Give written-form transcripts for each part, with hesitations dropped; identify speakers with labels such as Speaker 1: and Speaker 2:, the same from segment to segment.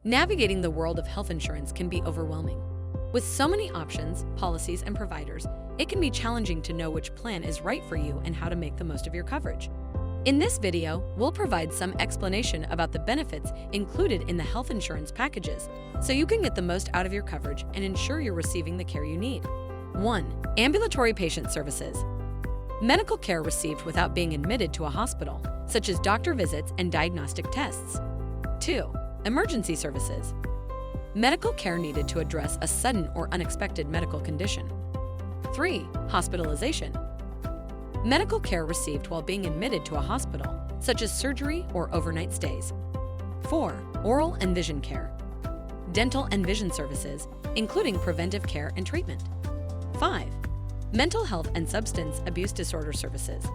Speaker 1: Navigating the world of health insurance can be overwhelming. With so many options, policies, and providers, it can be challenging to know which plan is right for you and how to make the most of your coverage. In this video, we'll provide some explanation about the benefits included in the health insurance packages, so you can get the most out of your coverage and ensure you're receiving the care you need. 1. Ambulatory patient services. Medical care received without being admitted to a hospital, such as doctor visits and diagnostic tests. 2. Emergency services. Medical care needed to address a sudden or unexpected medical condition. 3. Hospitalization. Medical care received while being admitted to a hospital, such as surgery or overnight stays. 4. Oral and vision care. Dental and vision services, including preventive care and treatment. 5. Mental health and substance abuse disorder services.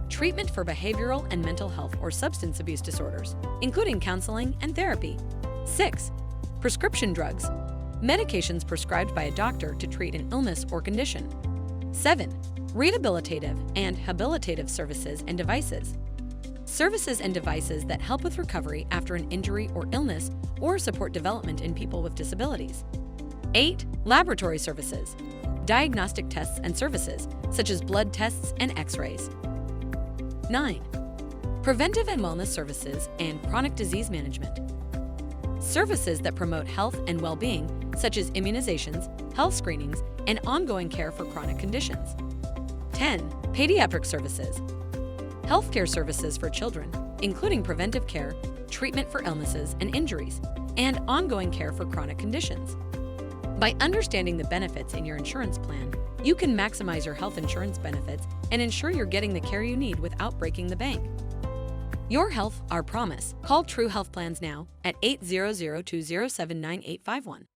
Speaker 1: Treatment for behavioral and mental health or substance abuse disorders, including counseling and therapy. 6. Prescription drugs. Medications prescribed by a doctor to treat an illness or condition. 7. Rehabilitative and habilitative services and devices. Services and devices that help with recovery after an injury or illness or support development in people with disabilities. 8. Laboratory services. Diagnostic tests and services, such as blood tests and X-rays. 9. Preventive and wellness services and chronic disease management. Services that promote health and well-being, such as immunizations, health screenings, and ongoing care for chronic conditions. 10. Pediatric services. Healthcare services for children, including preventive care, treatment for illnesses and injuries, and ongoing care for chronic conditions. By understanding the benefits in your insurance plan, you can maximize your health insurance benefits and ensure you're getting the care you need without breaking the bank. Your health, our promise. Call True Health Plans now at 800-207-9851.